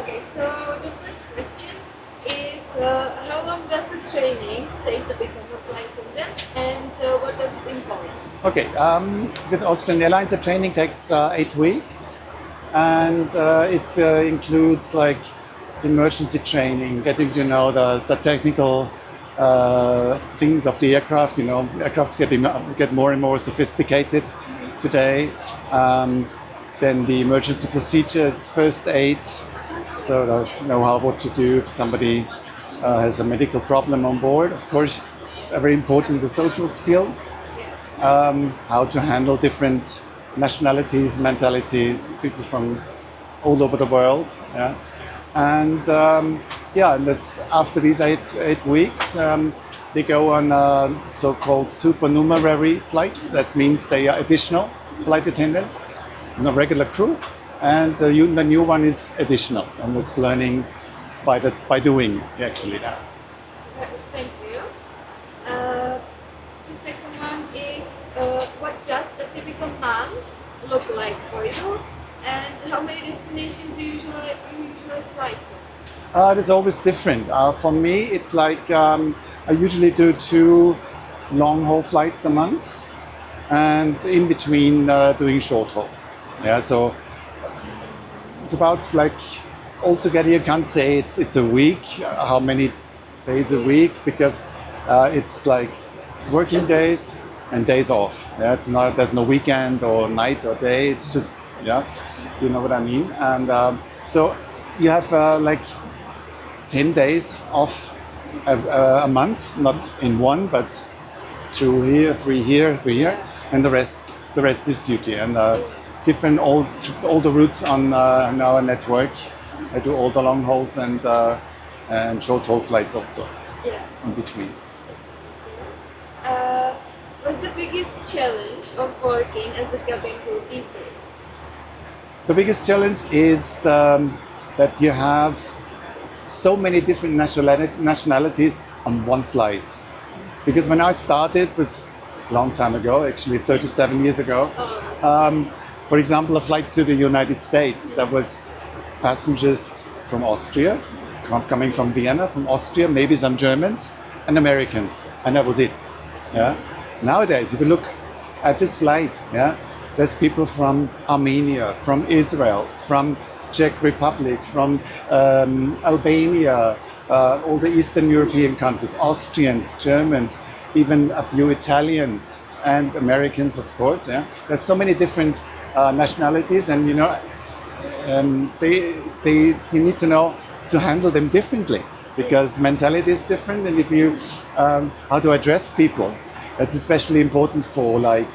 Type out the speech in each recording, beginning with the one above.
Okay, so the first question is how long does the training take to become a flight attendant, and what does it involve? Okay, with Austrian Airlines, the training takes 8 weeks, and it includes like emergency training, getting to know the technical things of the aircraft. You know, aircrafts get more and more sophisticated today. Then the emergency procedures, first aid, so know what to do if somebody has a medical problem on board. Of course, very important, the social skills, how to handle different nationalities, mentalities, people from all over the world. Yeah. And and this, after these eight weeks, they go on so-called supernumerary flights. That means they are additional flight attendants, not regular crew. And the new one is additional, and it's learning by doing actually now. Thank you. The second one is what does a typical month look like for you, and how many destinations you usually fly to? It's always different. For me, it's like I usually do 2 long-haul flights a month, and in between doing short-haul. Yeah, so it's about like altogether you can't say it's a week, how many days a week, because it's like working days and days off. Yeah, it's not, there's no weekend or night or day. It's just, yeah, you know what I mean. And so you have like 10 days off a month, not in one, but 2 here, 3 here, 3 here, and the rest is duty. And different all the routes on our network. I do all the long hauls and short haul flights also. Yeah. In between. What's the biggest challenge of working as a cabin crew these days? The biggest challenge is that you have so many different nationalities on one flight. Because when I started, it was a long time ago, actually 37 years ago. For example, a flight to the United States, that was passengers from Austria, coming from Vienna, from Austria, maybe some Germans and Americans, and that was it. Yeah. Nowadays, if you look at this flight, yeah, there's people from Armenia, from Israel, from Czech Republic, from Albania, all the Eastern European countries, Austrians, Germans, even a few Italians and Americans, of course. Yeah, there's so many different nationalities, and you know, they need to know to handle them differently, because mentality is different, and if you how to address people, that's especially important for like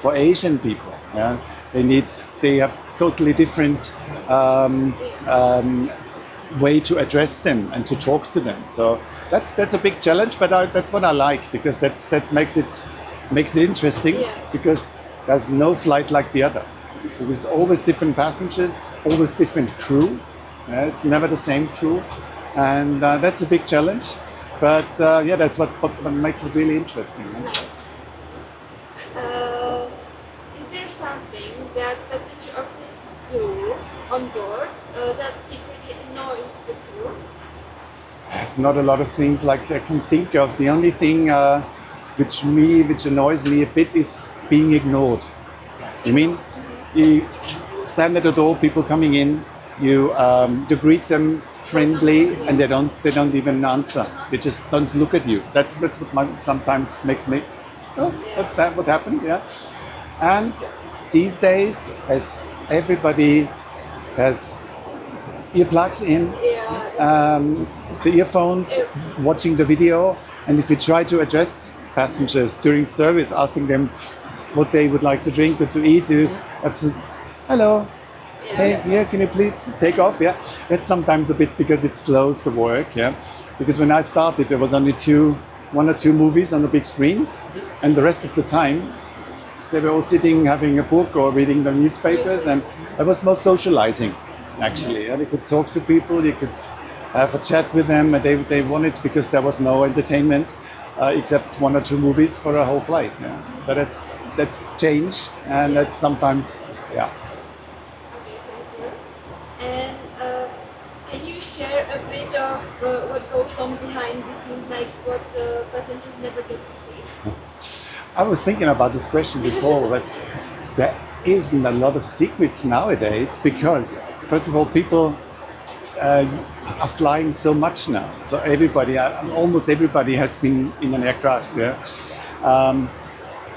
for Asian people. Yeah, they have totally different way to address them and to talk to them. So that's a big challenge, but that's what I like, because that makes it interesting. Yeah. Because there's no flight like the other. There's always different passengers, always different crew. It's never the same crew, and that's a big challenge. But yeah, that's what makes it really interesting. Nice. Is there something that passenger often do on board that secretly annoys the crew? There's not a lot of things like I can think of. The only thing which annoys me a bit is being ignored. You mean, you stand at the door, people coming in, you greet them friendly, and they don't even answer. They just don't look at you. That's what sometimes makes me, oh, what's that? What happened? Yeah. And these days, as everybody has earplugs in, the earphones, watching the video, and if you try to address passengers during service, asking them what they would like to drink or to eat, you have to, hello, hey, yeah, can you please take off? Yeah, that's sometimes a bit because it slows the work. Yeah, because when I started, there was only 1 or 2 movies on the big screen, and the rest of the time they were all sitting having a book or reading the newspapers, and I was more socializing actually. Yeah, they could talk to people, you could have a chat with them, and they wanted, because there was no entertainment except 1 or 2 movies for a whole flight. Yeah, but that's changed, and that's sometimes, yeah. And you share a bit of what goes on behind the scenes, like what passengers never get to see? I was thinking about this question before, but there isn't a lot of secrets nowadays because, first of all, people are flying so much now. So everybody, almost everybody has been in an aircraft there.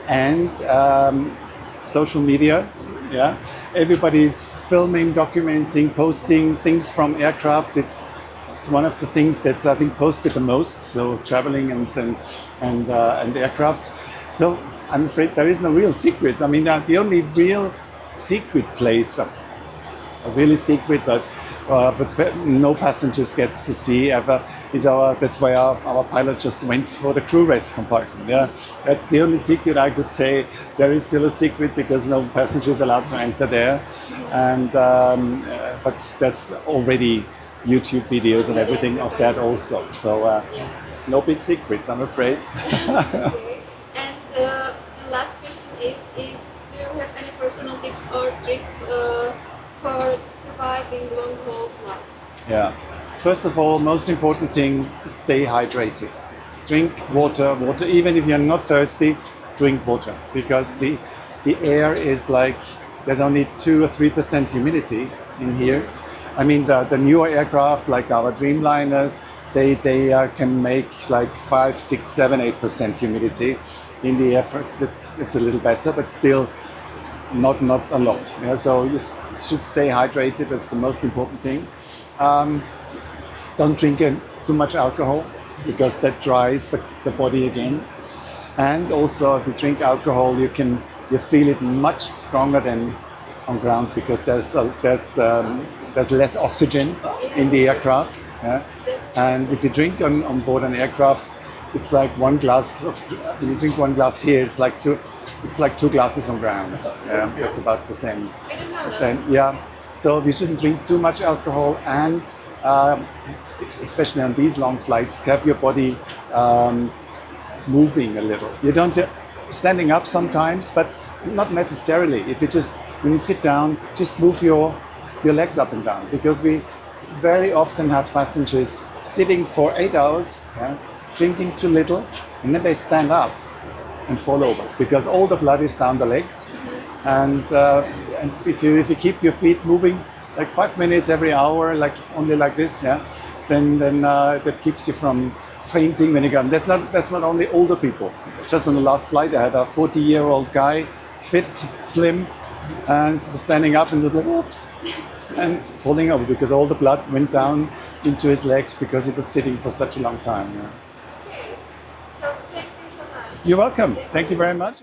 And social media, yeah. Everybody's filming, documenting, posting things from aircraft. It's one of the things that's, I think, posted the most. So traveling and aircraft. So I'm afraid there is no real secret. I mean, the only real secret place, a really secret, but no passengers gets to see ever is that's why our pilot just went for the crew rest compartment. Yeah, that's the only secret I could say. There is still a secret because no passengers allowed to enter there, and but there's already YouTube videos and everything of that also. So no big secrets, I'm afraid. Okay. And the last question is, do you have any personal tips or tricks for surviving long-haul flights? Yeah. First of all, most important thing, to stay hydrated. Drink water. Even if you're not thirsty, drink water because the air is like, there's only 2 or 3% humidity in here. I mean, the newer aircraft like our Dreamliners, they can make like 5, 6, 7, 8% humidity in the air. It's a little better, but still not a lot. Yeah, so you should stay hydrated. That's the most important thing. Don't drink too much alcohol because that dries the body again. And also, if you drink alcohol, you feel it much stronger than on ground because there's less oxygen in the aircraft. Yeah? And if you drink on board an aircraft, it's like one glass of. When you drink one glass here, it's like two glasses on ground. Yeah, that's about the same. I don't know. Same. Yeah. So we shouldn't drink too much alcohol, and especially on these long flights, have your body moving a little. You don't standing up sometimes, but not necessarily. If you just when you sit down, just move your legs up and down because we very often have passengers sitting for 8 hours, yeah, drinking too little, and then they stand up and fall over because all the blood is down the legs. And if you keep your feet moving like 5 minutes every hour, like only like this, yeah, then that keeps you from fainting when you go. That's not only older people. Just on the last flight, I had a 40-year-old guy, fit, slim, and was standing up and was like, "Oops," and falling over because all the blood went down into his legs because he was sitting for such a long time. Yeah. Okay. So thank you so much. You're welcome. Thank you very much.